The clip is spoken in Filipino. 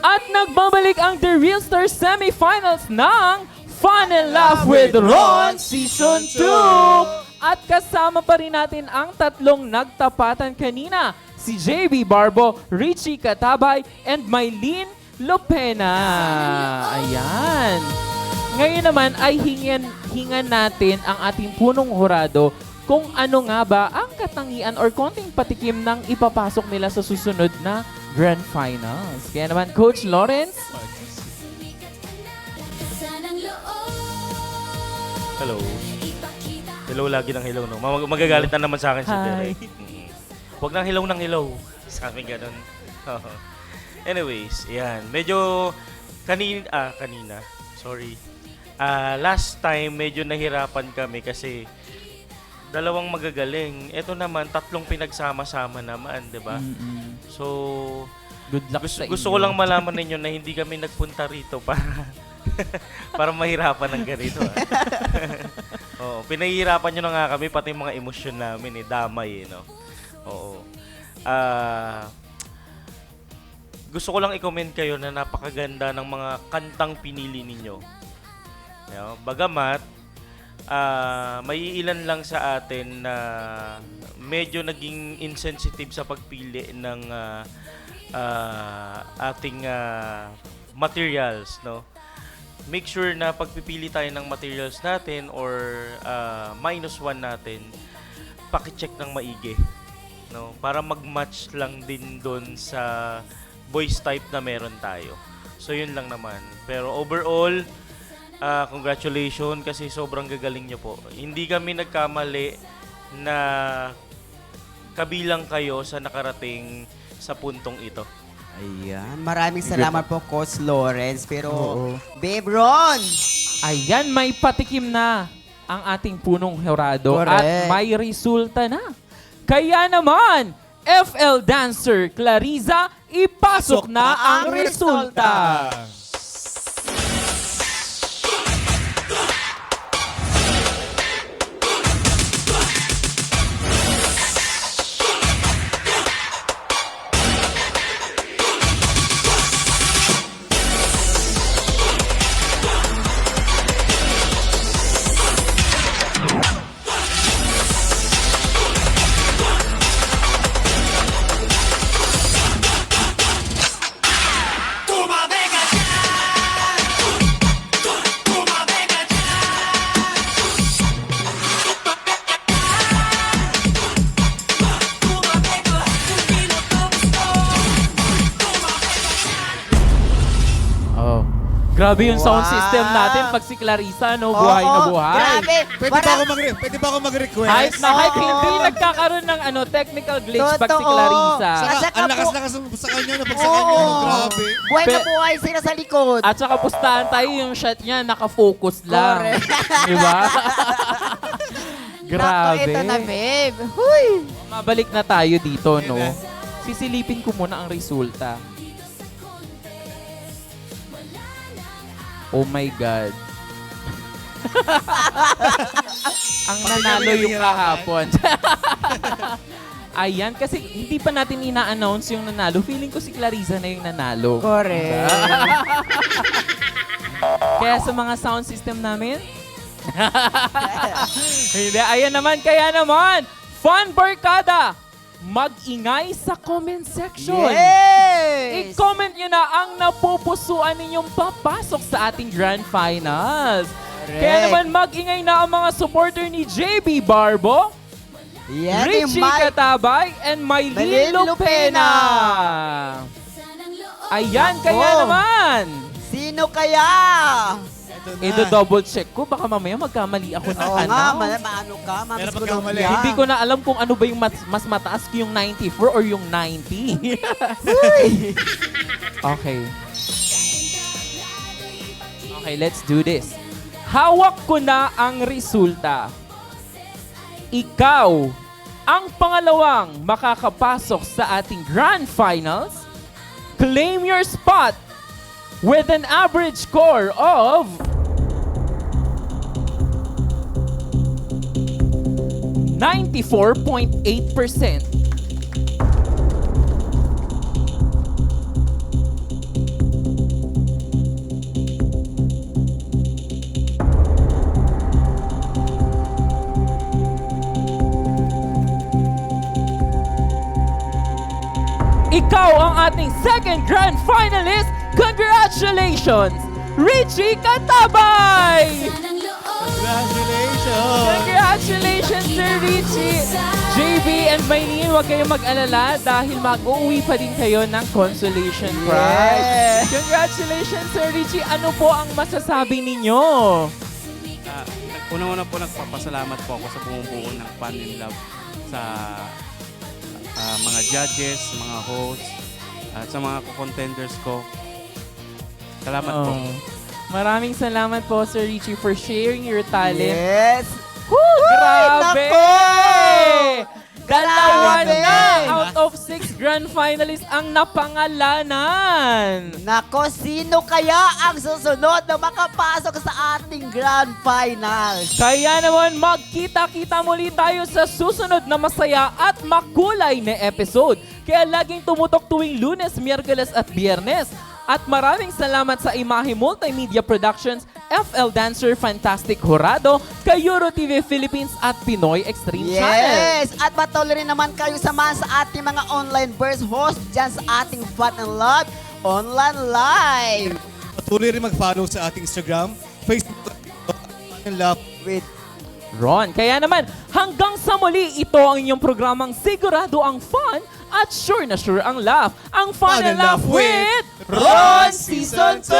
At nagbabalik ang The Real Stars semifinals ng Fun and Laugh with Ron Season 2! At kasama pa rin natin ang tatlong nagtapatan kanina, si JB Barbo, Richie Katabay, and Mylene Lopena. Ayan. Ngayon naman ay hingan natin ang ating punong hurado kung ano nga ba ang katangian or konting patikim ng ipapasok nila sa susunod na Grand Finals. Kaya naman, Coach Lawrence. Hello. Hello lagi ng hello, no? Magagalit na naman sa akin si Derek. Huwag nang hello ng hello. Sa amin ganun. Anyways, yan. Medyo kanina. Sorry. Last time, medyo nahirapan kami kasi dalawang magagaling. Ito naman, tatlong pinagsama-sama naman, di ba? So, good luck sa gusto ko lang malaman ninyo na hindi kami nagpunta rito para mahirapan ng ganito. Oo, pinahihirapan nyo na nga kami, pati mga emosyon namin, damay, no? Oo. Gusto ko lang i-comment kayo na napakaganda ng mga kantang pinili ninyo. Bagamat, may ilan lang sa atin na medyo naging insensitive sa pagpili ng ating materials, no? Make sure na pagpipili tayo ng materials natin or -1 natin, paki-check ng maigi, no? Para mag-match lang din doon sa voice type na meron tayo. So yun lang naman. Pero overall, congratulations kasi sobrang gagaling nyo po. Hindi kami nagkamali na kabilang kayo sa nakarating sa puntong ito. Ayan. Maraming salamat po, Coach Lawrence. Pero, Babe Ron! Ayan, may patikim na ang ating punong hurado. Correct. At may resulta na. Kaya naman, FL dancer Clariza, ipasok na ang resulta. Grabe yung sound system natin pag si Clarissa, no? Buhay na buhay. Grabe! Pwede ba ako mag-request? Hype na hype, hindi nagkakaroon ng technical glitch pag si Clarissa. Ang lakas-lakas sa kanya na pag sa kanya. Grabe. Buhay na buhay sila sa likod. At saka pustahan tayo yung shot niya, nakafocus lang. Diba? Grabe. Naku, ito na, babe. Huy! Mabalik na tayo dito, no? Sisilipin ko muna ang resulta. Oh my God. Ang nanalo yung kahapon. Ayan, kasi hindi pa natin ina-announce yung nanalo. Feeling ko si Clarissa na yung nanalo. Correct. Kaya sa mga sound system namin, hindi, ayan naman, kaya naman, Fun Barkada, mag-ingay sa comment section. Yes! I-comment nyo na ang napupusuan ninyong papasok sa ating Grand Finals. Correct. Kaya naman mag-ingay na ang mga supporter ni JB Barbo, Yan, Richie Katabay, and Mylene Lopena. Ayan, kaya naman. Sino kaya? Ito double check ko, baka mamaya magkamali ako ng Oo nga, ano. maano ka? Meron Mamis pagkamali. Colombia. Hindi ko na alam kung ano ba yung mas mataas, yung 94 or yung 90. Okay. Okay, let's do this. Hawak ko na ang resulta. Ikaw ang pangalawang makakapasok sa ating Grand Finals. Claim your spot with an average score of 94.8%. ikaw ang ating second grand finalist. Congratulations, Richie Katabay! Congratulations! Congratulations, Sir Richie! JB and Maylene, huwag kayong mag-alala dahil mag-uwi pa din kayo ng consolation prize. Yes. Congratulations, Sir Richie! Ano po ang masasabi ninyo? Una-una po nagpapasalamat po ako sa buong buo ng Fun in Love sa mga judges, mga hosts, at sa mga contenders ko. Salamat po. Maraming salamat po, Sir Richie, for sharing your talent. Yes. Woo! Grabe! Nako! Dalawa Grabe! na out of 6 grand finalists ang napangalanan. Nako, sino kaya ang susunod na makapasok sa ating grand finals? Kaya naman, magkita-kita muli tayo sa susunod na masaya at makulay na episode. Kaya laging tumutok tuwing Lunes, Miyerkules at Biyernes. At maraming salamat sa Imahe Multimedia Productions, FL Dancer Fantastic Jurado, kay Euro TV Philippines at Pinoy Extreme Channel. Yes! At patuloy rin naman kayo samahan sa ating mga online burst host dyan sa ating Fun and Love Online Live. Patuloy rin mag-follow sa ating Instagram, Facebook, Fun and Love. With Ron, kaya naman, hanggang sa muli, ito ang inyong programang sigurado ang fun at sure na sure ang laugh. Ang Fun and Laugh with Ron Season 2!